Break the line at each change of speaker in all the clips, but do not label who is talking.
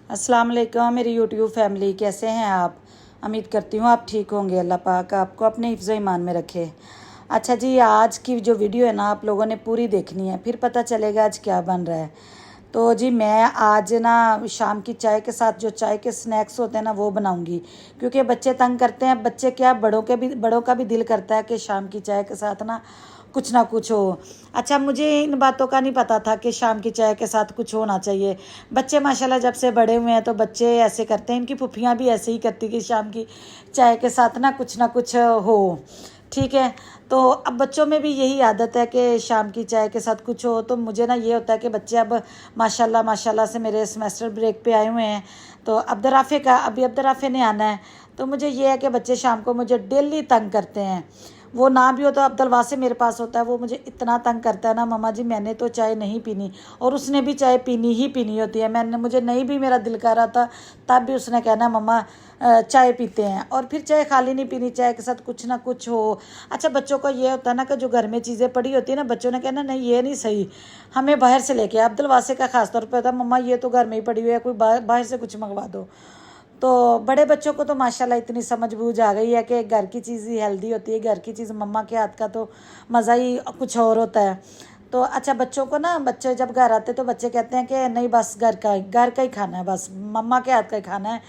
अस्सलाम वालेकुम मेरी यूट्यूब फैमिली, कैसे हैं आप। उम्मीद करती हूँ आप ठीक होंगे। अल्लाह पाक आपको अपने हिफ्ज़ ईमान में रखे। अच्छा जी, आज की जो वीडियो है ना आप लोगों ने पूरी देखनी है, फिर पता चलेगा आज क्या बन रहा है। तो जी मैं आज ना शाम की चाय के साथ जो चाय के स्नैक्स होते हैं ना वो बनाऊंगी, क्योंकि बच्चे तंग करते हैं। बच्चे क्या, बड़ों का भी दिल करता है कि शाम की चाय के साथ ना कुछ ना कुछ हो। अच्छा, मुझे इन बातों का नहीं पता था कि शाम की चाय के साथ कुछ होना चाहिए। बच्चे माशाल्लाह जब से बड़े हुए हैं तो बच्चे ऐसे करते हैं। इनकी फुफियाँ भी ऐसे ही करती कि शाम की चाय के साथ ना कुछ हो। ठीक है, तो अब बच्चों में भी यही आदत है कि शाम की चाय के साथ कुछ हो। तो मुझे ना ये होता है कि बच्चे अब माशाल्लाह माशाल्लाह से मेरे सेमेस्टर ब्रेक पे आए हुए हैं। तो अभी अब्दुर्राफ़े ने आना है। तो मुझे ये है कि बच्चे शाम को मुझे डेली तंग करते हैं। वो ना भी हो तो अब्दुल वासे मेरे पास होता है, वो मुझे इतना तंग करता है ना, मम्मा जी मैंने तो चाय नहीं पीनी, और उसने भी चाय पीनी ही पीनी होती है। मुझे नहीं भी मेरा दिल कर रहा था तब भी उसने कहना मम्मा चाय पीते हैं। और फिर चाय खाली नहीं पीनी, चाय के साथ कुछ ना कुछ हो। अच्छा, बच्चों को ये होता है ना कि जो घर में चीज़ें पड़ी होती है ना, बच्चों ने कहना नहीं ये नहीं सही, हमें बाहर से लेके अब्दुल वासे का खास तौर पर होता है मम्मा ये तो घर में ही पड़ी हुई है, कोई बाहर से कुछ मंगवा दो। तो बड़े बच्चों को तो माशाल्लाह इतनी समझ बूझ आ गई है कि घर की चीज़ ही हेल्दी होती है, घर की चीज़ मम्मा के हाथ का तो मज़ा ही कुछ और होता है। तो अच्छा, बच्चों को ना, बच्चे जब घर आते तो बच्चे कहते हैं कि नहीं बस घर का ही खाना है, बस मम्मा के हाथ का ही खाना है।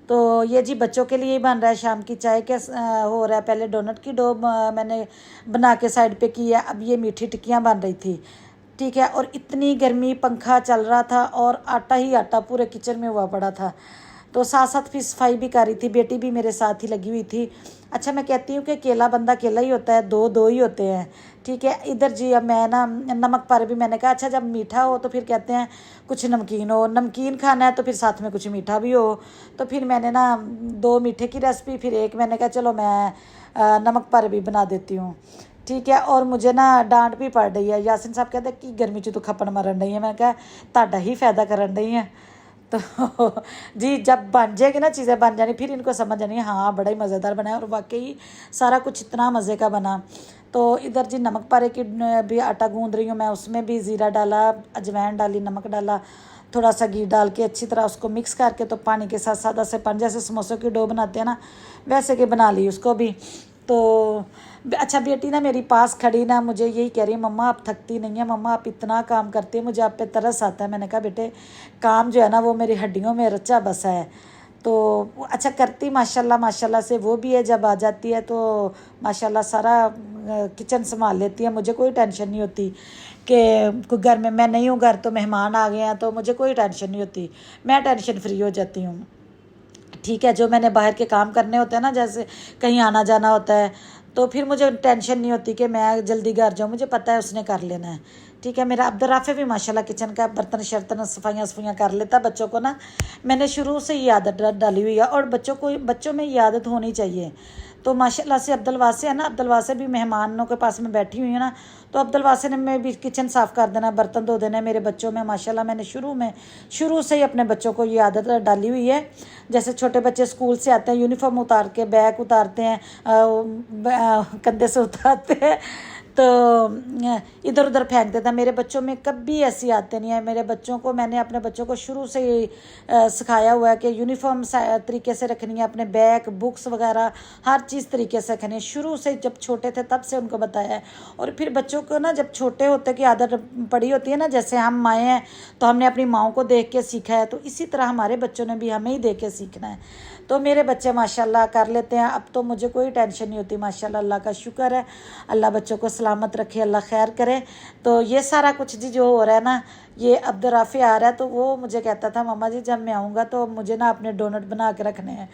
तो ये जी बच्चों के लिए ही बन रहा है शाम की चाय के हो रहा है। पहले डोनट की डो मैंने बना के साइड पे की है, अब ये मीठी टिक्कियाँ बन रही थी। ठीक है, और इतनी गर्मी, पंखा चल रहा था और आटा ही आटा पूरे किचन में हुआ पड़ा था। तो साथ साथ फिर सफाई भी कर रही थी, बेटी भी मेरे साथ ही लगी हुई थी। अच्छा, मैं कहती हूँ कि अकेला बंदा अकेला ही होता है, दो दो ही होते हैं। ठीक है, इधर जी अब मैं ना नमक पर भी मैंने कहा अच्छा जब मीठा हो तो फिर कहते हैं कुछ नमकीन हो, नमकीन खाना है तो फिर साथ में कुछ मीठा भी हो। तो फिर मैंने ना दो मीठे की रेसिपी, फिर एक मैंने कहा चलो मैं नमक पर भी बना देती हूँ। ठीक है, और मुझे ना डांट भी पड़ रही है। यासिन साहब कहते हैं कि गर्मी च तो खपन मरन रही है। मैं कहा ताड़ा ही फायदा करन रही है। तो जी जब बन जाएगी ना, चीज़ें बन जानी, फिर इनको समझ आनी हाँ बड़ा ही मज़ेदार बना है, और वाकई सारा कुछ इतना मज़े का बना। तो इधर जी नमक पारे की भी आटा गूंद रही हूँ मैं, उसमें भी ज़ीरा डाला, अजवाइन डाली, नमक डाला, थोड़ा सा घी डाल के अच्छी तरह उसको मिक्स करके तो पानी के साथ सादा से पानी, जैसे समोसों की डो बनाते हैं ना वैसे कि बना ली उसको भी। तो अच्छा, बेटी ना मेरी पास खड़ी ना मुझे यही कह रही है मम्मा आप थकती नहीं है, मम्मा आप इतना काम करती है, मुझे आप पे तरस आता है। मैंने कहा बेटे काम जो है ना वो मेरी हड्डियों में रचा बसा है। तो अच्छा करती माशाल्लाह माशाल्लाह से वो भी है, जब आ जाती है तो माशाल्लाह सारा किचन संभाल लेती है। मुझे कोई टेंशन नहीं होती कि घर में मैं नहीं हूँ, घर तो मेहमान आ गए हैं, तो मुझे कोई टेंशन नहीं होती, मैं टेंशन फ्री हो जाती हूँ। ठीक है, जो मैंने बाहर के काम करने होते हैं ना, जैसे कहीं आना जाना होता है, तो फिर मुझे टेंशन नहीं होती कि मैं जल्दी घर जाऊँ, मुझे पता है उसने कर लेना है। ठीक है, मेरा अब्दुर्राफ़े भी माशाल्लाह किचन का बर्तन शर्तन सफाइयाँ कर लेता। बच्चों को ना मैंने शुरू से ही आदत डाली हुई है, और बच्चों में ये आदत होनी चाहिए। तो माशाल्लाह से अब्दुल वासे है ना, अब्दुल वासे भी मेहमानों के पास में बैठी हुई है ना, तो अब्दुल वासे ने मैं भी किचन साफ़ कर देना, बर्तन धो देना। मेरे बच्चों में माशाल्लाह मैंने शुरू से ही अपने बच्चों को ये आदत डाली हुई है। जैसे छोटे बच्चे स्कूल से आते हैं, यूनिफॉर्म उतार के बैग उतारते हैं, कंधे से उतारते हैं, तो इधर उधर फेंक देता है। मेरे बच्चों में कभी ऐसी आदतें नहीं है। मेरे बच्चों को मैंने अपने बच्चों को शुरू से ही सिखाया हुआ है कि यूनिफॉर्म तरीके से रखनी है, अपने बैग बुक्स वगैरह हर चीज़ तरीके से रखनी है। शुरू से जब छोटे थे तब से उनको बताया है। और फिर बच्चों को ना जब छोटे होते की आदत पड़ी होती है ना, जैसे हम माएँ हैं तो हमने अपनी माओ को देख के सीखा है, तो इसी तरह हमारे बच्चों ने भी हमें ही देख के सीखना है। तो मेरे बच्चे माशाल्लाह कर लेते हैं, अब तो मुझे कोई टेंशन नहीं होती माशाल्लाह, अल्लाह का शुक्र है। अल्लाह बच्चों को सलामत रखे, अल्लाह खैर करे। तो ये सारा कुछ जी जो हो रहा है ना, ये अब्दुर्राफ़े आ रहा है तो वो मुझे कहता था मम्मा जी जब मैं आऊँगा तो मुझे ना अपने डोनट बना के रखने हैं।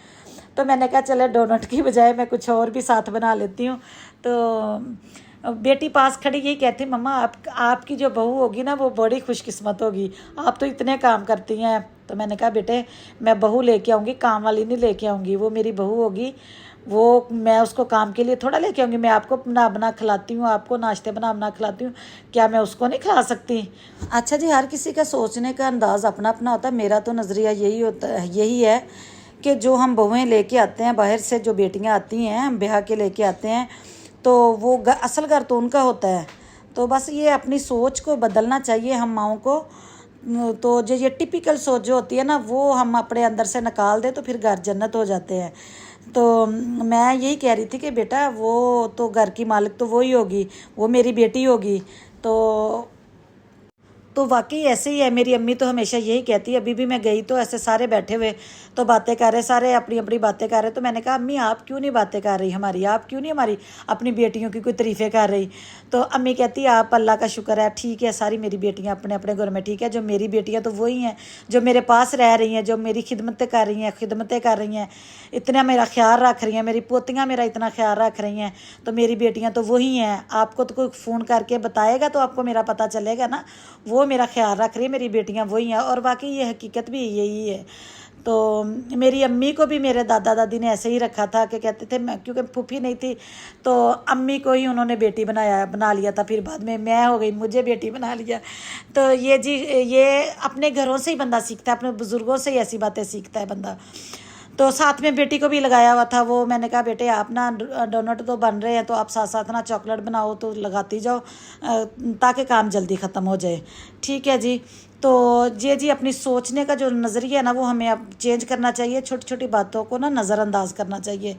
तो मैंने कहा चले डोनट की बजाय मैं कुछ और भी साथ बना लेती हूँ। तो बेटी पास खड़ी यही कहती मम्मा आपकी जो बहू होगी ना वो बड़ी खुशकिस्मत होगी, आप तो इतने काम करती हैं। तो मैंने कहा बेटे मैं बहू लेके आऊँगी, काम वाली नहीं लेके आऊँगी, वो मेरी बहू होगी, वो मैं उसको काम के लिए थोड़ा लेके आऊँगी। मैं आपको बना खिलाती हूँ, आपको नाश्ते बना खिलाती हूँ, क्या मैं उसको नहीं खिला सकती। अच्छा जी, हर किसी का सोचने का अंदाज़ अपना अपना होता है। मेरा तो नज़रिया यही है कि जो हम बहुएँ लेके आते हैं बाहर से, जो बेटियाँ आती हैं हम ब्याह के लेके आते हैं, तो वो असल घर तो उनका होता है। तो बस ये अपनी सोच को बदलना चाहिए हम माओं को। तो जो ये टिपिकल सोच जो होती है ना, वो हम अपने अंदर से निकाल दें तो फिर घर जन्नत हो जाते हैं। तो मैं यही कह रही थी कि बेटा वो तो घर की मालिक तो वही होगी, वो मेरी बेटी होगी। तो वाकई ऐसे ही है। मेरी अम्मी तो हमेशा यही कहती है, अभी भी मैं गई तो ऐसे सारे बैठे हुए तो बातें कर रहे, सारे अपनी अपनी बातें कर रहे। तो मैंने कहा अम्मी आप क्यों नहीं बातें कर रही हमारी, आप क्यों नहीं हमारी अपनी बेटियों की कोई तारीफ़ें कर रही। तो अम्मी कहती है आप अल्लाह का शुक्र है, ठीक है सारी मेरी बेटियां अपने अपने घर में ठीक है। जो मेरी बेटियां तो वही हैं जो मेरे पास रह रही हैं, जो मेरी खिदमतें कर रही हैं, इतना मेरा ख्याल रख रही हैं, मेरी पोतियाँ मेरा इतना ख्याल रख रही हैं। तो मेरी बेटियाँ तो वही हैं। आपको तो कोई फ़ोन करके बताएगा तो आपको मेरा पता चलेगा ना, वो मेरा ख्याल रख रही है, मेरी बेटियां वही हैं। और वाकई ये हकीकत भी यही है। तो मेरी अम्मी को भी मेरे दादा दादी ने ऐसे ही रखा था कि कहते थे, मैं क्योंकि फूफी नहीं थी तो अम्मी को ही उन्होंने बेटी बना लिया था। फिर बाद में मैं हो गई, मुझे बेटी बना लिया। तो ये जी, ये अपने घरों से ही बंदा सीखता है, अपने बुज़ुर्गों से ही ऐसी बातें सीखता है बंदा। तो साथ में बेटी को भी लगाया हुआ था वो। मैंने कहा बेटे आप ना डोनट तो बन रहे हैं तो आप साथ साथ ना चॉकलेट बनाओ तो लगाती जाओ ताकि काम जल्दी ख़त्म हो जाए। ठीक है जी। तो ये जी अपनी सोचने का जो नज़रिया है ना, वो हमें अब चेंज करना चाहिए। छोटी छोटी बातों को ना नज़रअंदाज करना चाहिए।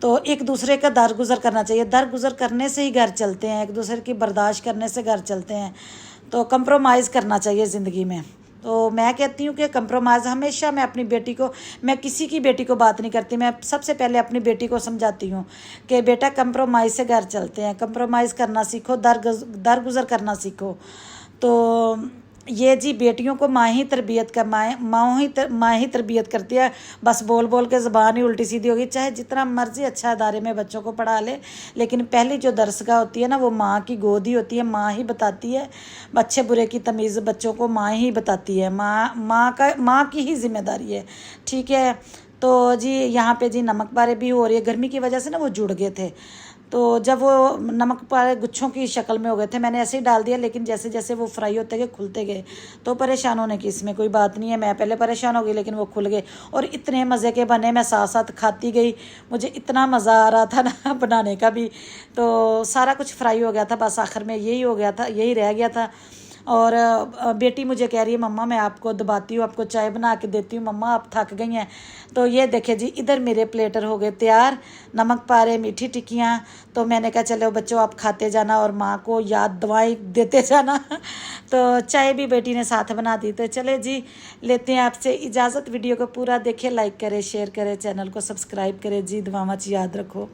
तो एक दूसरे का दरगुजर करना चाहिए। दरगुजर करने से ही घर चलते हैं, एक दूसरे की बर्दाश्त करने से घर चलते हैं। तो कंप्रोमाइज़ करना चाहिए ज़िंदगी में। तो मैं कहती हूँ कि कंप्रोमाइज़ हमेशा, मैं अपनी बेटी को, मैं किसी की बेटी को बात नहीं करती, मैं सबसे पहले अपनी बेटी को समझाती हूँ कि बेटा कंप्रोमाइज़ से घर चलते हैं, कंप्रोमाइज़ करना सीखो, दरगुजर करना सीखो। तो ये जी बेटियों को माँ ही तरबियत करती है। बस बोल बोल के ज़बान ही उल्टी सीधी होगी, चाहे जितना मर्जी अच्छा इदारे में बच्चों को पढ़ा ले, लेकिन पहली जो दरसगाह होती है ना, वो माँ की गोद ही होती है। माँ ही बताती है अच्छे बुरे की तमीज़, बच्चों को माँ ही बताती है। माँ की ही जिम्मेदारी है। ठीक है। तो जी यहाँ पे जी नमक पारे भी हो रही है, गर्मी की वजह से ना वो जुड़ गए थे। तो जब वो नमक पारे गुच्छों की शक्ल में हो गए थे, मैंने ऐसे ही डाल दिया, लेकिन जैसे जैसे वो फ्राई होते गए खुलते गए। तो परेशान होने की इसमें कोई बात नहीं है, मैं पहले परेशान हो गई लेकिन वो खुल गए और इतने मज़े के बने, मैं साथ साथ खाती गई। मुझे इतना मज़ा आ रहा था ना बनाने का भी। तो सारा कुछ फ्राई हो गया था, बस आखिर में यही हो गया था, यही रह गया था। और बेटी मुझे कह रही है मम्मा मैं आपको दबाती हूँ, आपको चाय बना के देती हूँ, मम्मा आप थक गई हैं। तो ये देखे जी, इधर मेरे प्लेटर हो गए तैयार, नमक पारे, मीठी टिक्कियाँ। तो मैंने कहा चलो बच्चों आप खाते जाना और माँ को याद दवाई देते जाना। तो चाय भी बेटी ने साथ बना दी। तो चले जी, लेते हैं आपसे इजाज़त। वीडियो को पूरा देखें, लाइक करें, शेयर करें, चैनल को सब्सक्राइब करें जी। दुआओं में याद रखो।